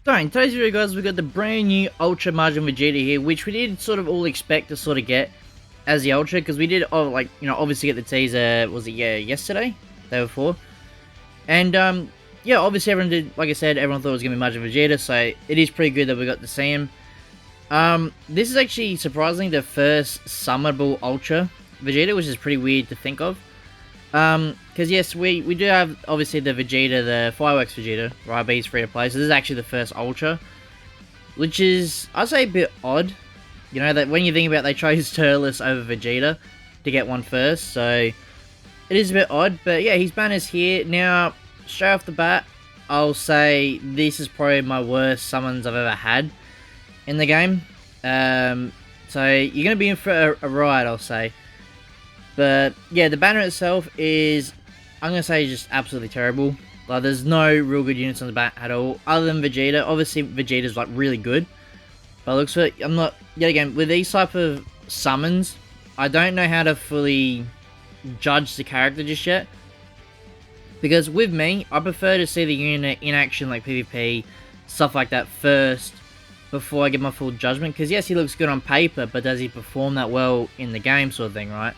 So in today's video guys, we got the brand new Ultra Majin Vegeta here, which we did sort of all expect to sort of get as the Ultra, because we did, obviously get the teaser, was it, yesterday? Day before. And, yeah, obviously everyone did, like I said, everyone thought it was going to be Majin Vegeta, so it is pretty good that we got to see him. This is actually, surprisingly, the first summonable Ultra Vegeta, which is pretty weird to think of. Because yes, we do have, obviously, the Vegeta, the Fireworks Vegeta, right, but he's free to play, so this is actually the first Ultra, which is, I'd say, a bit odd, you know, that when you think about it, they chose Turles over Vegeta to get one first, so it is a bit odd, but yeah, his banner's here. Now, straight off the bat, I'll say this is probably my worst summons I've ever had in the game, so you're going to be in for a ride, I'll say. But yeah, the banner itself is, I'm going to say, just absolutely terrible. Like, there's no real good units on the bat at all, other than Vegeta. Obviously, Vegeta's like really good. But looks for, I'm not, yet again, with these type of summons, I don't know how to fully judge the character just yet. Because with me, I prefer to see the unit in action, like PvP, stuff like that first, before I get my full judgment. Because yes, he looks good on paper, but does he perform that well in the game, sort of thing, right?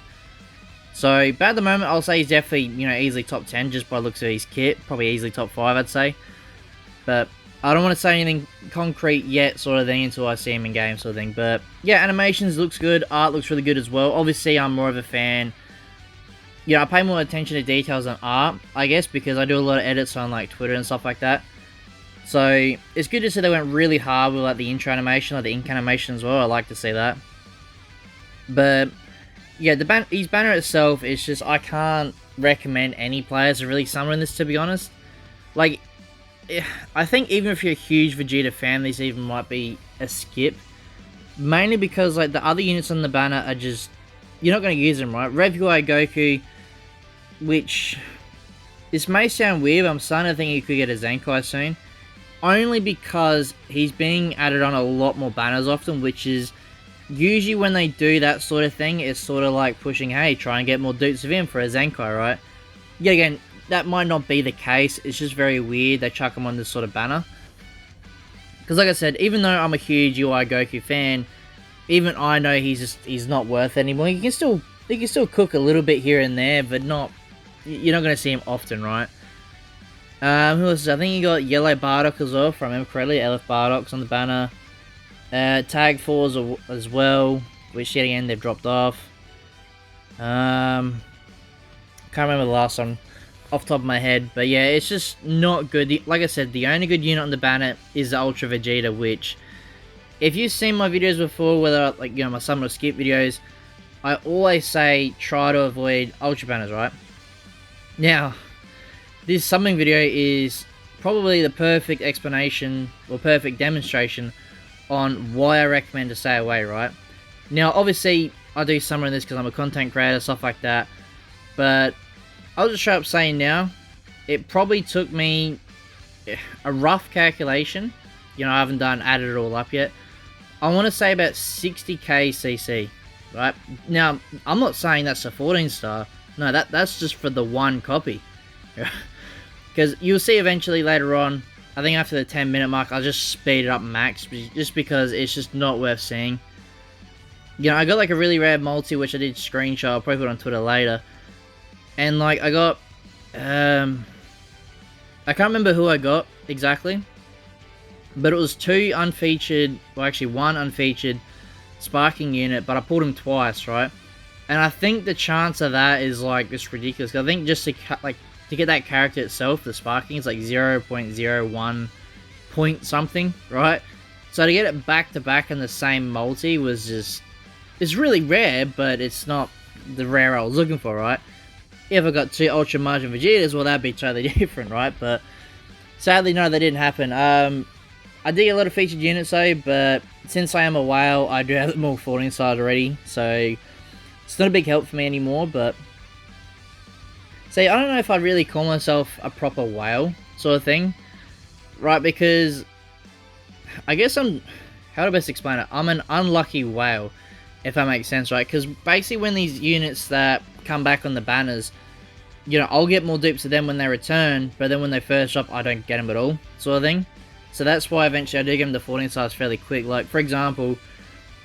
So, but at the moment, I'll say he's definitely, you know, easily top 10 just by looks of his kit. Probably easily top 5, I'd say. But I don't want to say anything concrete yet, sort of thing, until I see him in game, sort of thing. But yeah, animations looks good. Art looks really good as well. Obviously, I'm more of a fan. Yeah, I pay more attention to details than art, I guess, because I do a lot of edits on like Twitter and stuff like that. So it's good to see they went really hard with like the intro animation, like the ink animation as well. I like to see that. But yeah, his banner itself is just, I can't recommend any players to really summon this, to be honest. Like, I think even if you're a huge Vegeta fan, this even might be a skip. Mainly because like the other units on the banner are just, you're not going to use them, right? Rev UI Goku, which, this may sound weird, but I'm starting to think he could get a Zenkai soon. Only because he's being added on a lot more banners often, which is, usually when they do that sort of thing, it's sort of like pushing, hey, try and get more dupes of him for a Zenkai, right? Yeah, again, that might not be the case. It's just very weird they chuck him on this sort of banner. Because like I said, even though I'm a huge UI Goku fan, even I know he's not worth it anymore. He can still cook a little bit here and there, but not, you're not going to see him often, right? Who else? I think you got Yellow Bardock as well, if I remember correctly. LF Bardock's on the banner. Tag 4s as well, which yet again they've dropped off. Can't remember the last one off the top of my head, but yeah, it's just not good. Like I said, the only good unit on the banner is the Ultra Vegeta, which, if you've seen my videos before, whether like, you know, my summon or skip videos, I always say try to avoid Ultra banners, right? Now, this summoning video is probably the perfect explanation or perfect demonstration on why I recommend to stay away, right? Now, obviously, I do summon this because I'm a content creator, stuff like that, but I'll just straight up say now, it probably took me a rough calculation, you know, I haven't added it all up yet, I want to say about 60k CC, right? Now, I'm not saying that's a 14 star, no, that's just for the one copy, because you'll see eventually later on, I think after the 10-minute mark, I'll just speed it up max, just because it's just not worth seeing. You know, I got like a really rare multi, which I did screenshot, I'll probably put on Twitter later. And like, I got, I can't remember who I got exactly, but it was two unfeatured, well actually one unfeatured sparking unit, but I pulled him twice, right? And I think the chance of that is like just ridiculous. I think just to get that character itself, the sparking, is like 0.01 point something, right? So to get it back to back in the same multi was just, it's really rare, but it's not the rare I was looking for, right? If I got two Ultra Majin Vegetas, well, that'd be totally different, right? But sadly, no, that didn't happen. I did get a lot of featured units though, but since I am a whale, I do have them all 14 stars already, so it's not a big help for me anymore. But see, I don't know if I'd really call myself a proper whale sort of thing, right? Because I guess how do I best explain it? I'm an unlucky whale, if that makes sense, right? Because basically when these units that come back on the banners, you know, I'll get more dupes of them when they return, but then when they first drop, I don't get them at all, sort of thing. So that's why eventually I do get him to 14 stars fairly quick. Like, for example,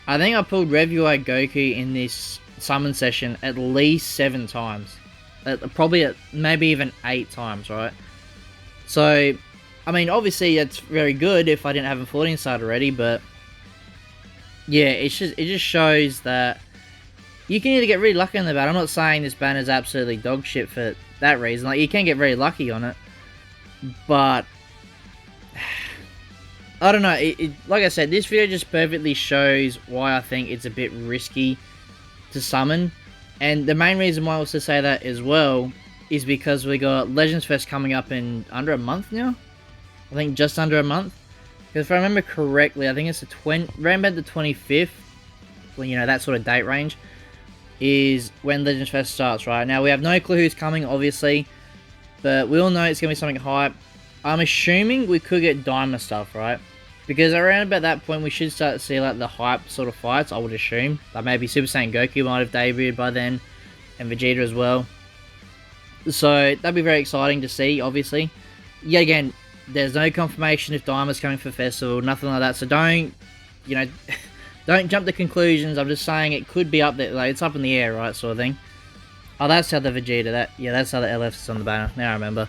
I think I pulled Reviewai Goku in this summon session at least 7 times. Probably at maybe even 8 times, right? So, I mean, obviously it's very good if I didn't have him 14 starred already, but yeah, it just shows that you can either get really lucky on the banner. I'm not saying this banner is absolutely dog shit for that reason. Like, you can get very lucky on it, but I don't know. Like I said, this video just perfectly shows why I think it's a bit risky to summon. And the main reason why I was to say that as well is because we got Legends Fest coming up in under a month now. I think just under a month. Because if I remember correctly, I think it's around about the 25th, well, you know, that sort of date range, is when Legends Fest starts, right? Now, we have no clue who's coming, obviously, but we all know it's going to be something hype. I'm assuming we could get Diamond stuff, right? Because around about that point, we should start to see, like, the hype sort of fights, I would assume. Like, maybe Super Saiyan Goku might have debuted by then, and Vegeta as well. So, that'd be very exciting to see, obviously. Yet again, there's no confirmation if Diamond's coming for Festival, nothing like that. So don't, you know, don't jump to conclusions. I'm just saying it could be up there. Like, it's up in the air, right, sort of thing. Oh, that's how the Vegeta, that's how the LF's on the banner. Now I remember.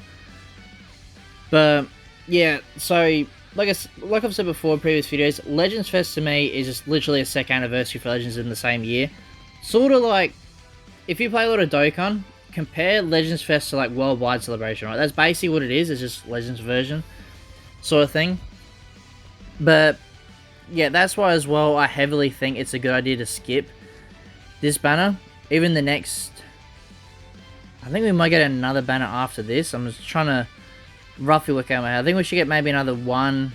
But, yeah, so, like I've said before in previous videos, Legends Fest to me is just literally a second anniversary for Legends in the same year. Sort of like, if you play a lot of Dokkan, compare Legends Fest to like Worldwide Celebration, right? That's basically what it is. It's just Legends version sort of thing. But yeah, that's why as well I heavily think it's a good idea to skip this banner. Even the next, I think we might get another banner after this. I'm just trying to roughly work out my head. I think we should get maybe another one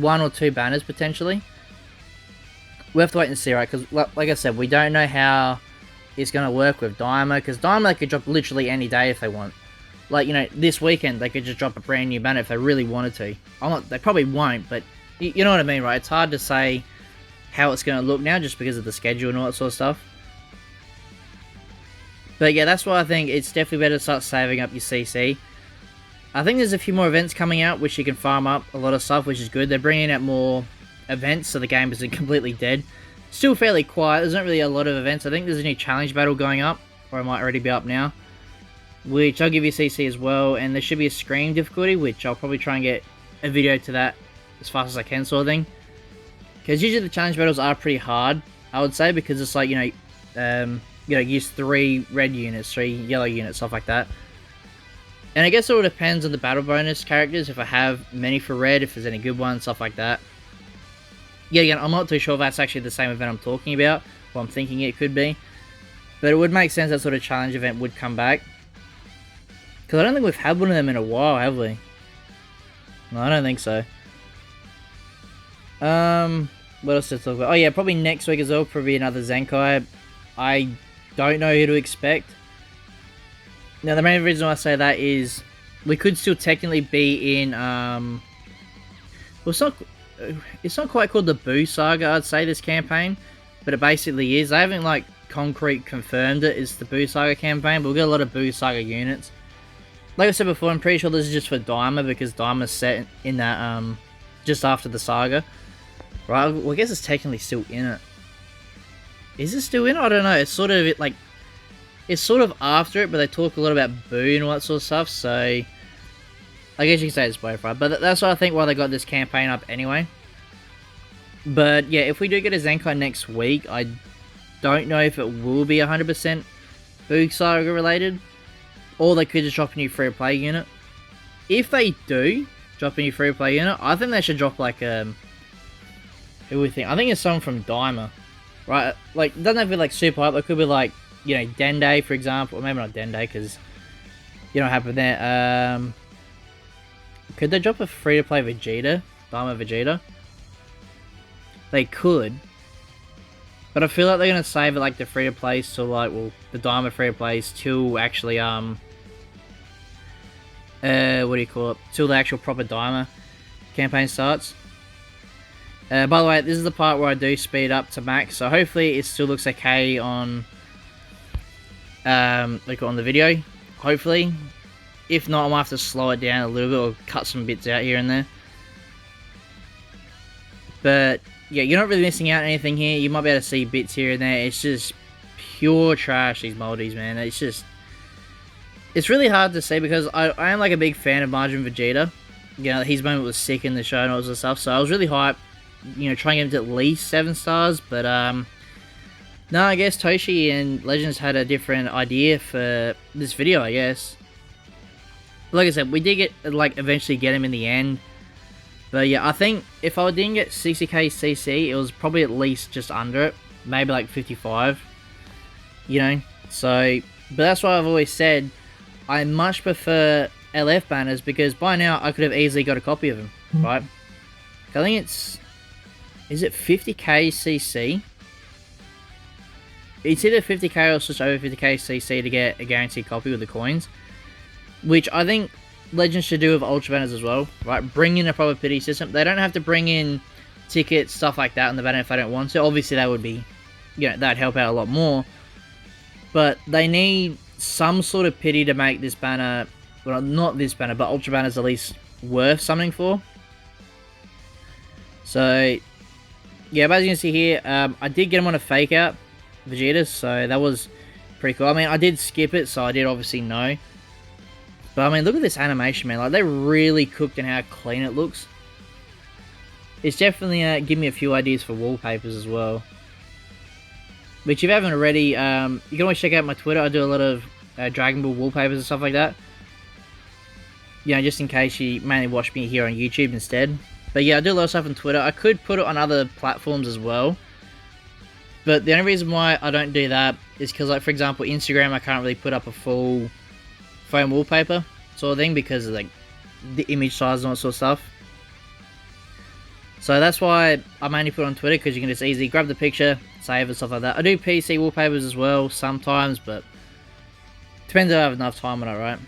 or two banners potentially. We have to wait and see, right? Because like I said, we don't know how it's going to work with Daima, because Daima they could drop literally any day if they want. Like, you know, this weekend they could just drop a brand new banner if they really wanted to. They probably won't, but you know what I mean, right? It's hard to say how it's going to look now just because of the schedule and all that sort of stuff. But yeah, that's why I think it's definitely better to start saving up your CC. I think there's a few more events coming out which you can farm up a lot of stuff, which is good. They're bringing out more events, so the game isn't completely dead. Still fairly quiet. There's not really a lot of events. I think there's a new challenge battle going up, or it might already be up now, which I'll give you CC as well. And there should be a screen difficulty, which I'll probably try and get a video to that as fast as I can, sort of thing. Because usually the challenge battles are pretty hard, I would say, because it's like, you know, use 3 red units, 3 yellow units, stuff like that. And I guess it all depends on the battle bonus characters, if I have many for red, if there's any good ones, stuff like that. Yeah, again, I'm not too sure if that's actually the same event I'm talking about, or I'm thinking it could be. But it would make sense that sort of challenge event would come back. Because I don't think we've had one of them in a while, have we? No, I don't think so. What else to talk about? Oh yeah, probably next week as well, probably another Zenkai. I don't know who to expect. Now, the main reason why I say that is we could still technically be in, well, it's not quite called the Boo Saga, I'd say, this campaign, but it basically is. They haven't, like, concrete confirmed it is the Boo Saga campaign, but we'll get a lot of Boo Saga units. Like I said before, I'm pretty sure this is just for Daima, because Daima's set in that, just after the Saga. Right, well, I guess it's technically still in it. Is it still in it? I don't know. It's sort of, like, it's sort of after it, but they talk a lot about Boo and all that sort of stuff, so I guess you can say it's both, right? But that's what I think why they got this campaign up anyway. But yeah, if we do get a Zenkai next week, I don't know if it will be 100% Boo Saga related, or they could just drop a new free-to-play unit. If they do drop a new free-to-play unit, I think they should drop like who we think? I think it's someone from Daima, right? Like, it doesn't have to be like super hype. It could be like, you know, Dende, for example. Or maybe not Dende, because you know what happened there. Could they drop a free-to-play Vegeta? Daima Vegeta? They could. But I feel like they're going to save it, like, the free-to-plays till, like, well, the Daima free-to-plays till actually, what do you call it? Till the actual proper Daima campaign starts. By the way, this is the part where I do speed up to max, so hopefully it still looks okay on, like, on the video. Hopefully. If not, I might have to slow it down a little bit or cut some bits out here and there. But yeah, you're not really missing out on anything here. You might be able to see bits here and there. It's just pure trash, these multis, man. It's really hard to say because I am like a big fan of Majin Vegeta. You know, his moment was sick in the show and all this stuff, so I was really hyped, you know, trying to get him to at least 7 stars, but no, I guess Toshi and Legends had a different idea for this video, I guess. Like I said, we did eventually get him in the end. But yeah, I think if I didn't get 60k CC, it was probably at least just under it. Maybe like 55. You know? So, but that's why I've always said I much prefer LF banners because by now I could have easily got a copy of them, right? I think it's... Is it 50k CC? It's either 50k or just over 50k CC to get a guaranteed copy with the coins. Which I think Legends should do with Ultra Banners as well, right? Bring in a proper pity system. They don't have to bring in tickets, stuff like that in the banner if they don't want to. Obviously that would be, you know, that'd help out a lot more. But they need some sort of pity to make this banner, well, not this banner, but Ultra Banners at least worth something for. So, yeah, but as you can see here, I did get him on a fake out, Vegeta, so that was pretty cool. I mean, I did skip it, so I did obviously know. But I mean, look at this animation, man. Like, they really cooked in how clean it looks. It's definitely given me a few ideas for wallpapers as well. Which, if you haven't already, you can always check out my Twitter. I do a lot of Dragon Ball wallpapers and stuff like that. You know, just in case you mainly watch me here on YouTube instead. But yeah, I do a lot of stuff on Twitter. I could put it on other platforms as well. But the only reason why I don't do that is because, like, for example, Instagram, I can't really put up a full phone wallpaper sort of thing because of, like, the image size and all that sort of stuff. So that's why I mainly put it on Twitter, because you can just easily grab the picture, save and stuff like that. I do PC wallpapers as well sometimes, but depends if I have enough time on it, right?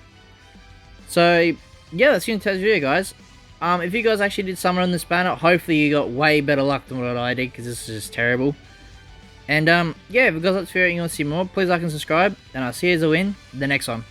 So yeah, that's going to today's video, guys. If you guys actually did summon on this banner, hopefully you got way better luck than what I did, because this is just terrible. And yeah, if you guys like this video and you want to see more, please like and subscribe, and I'll see you as I win the next one.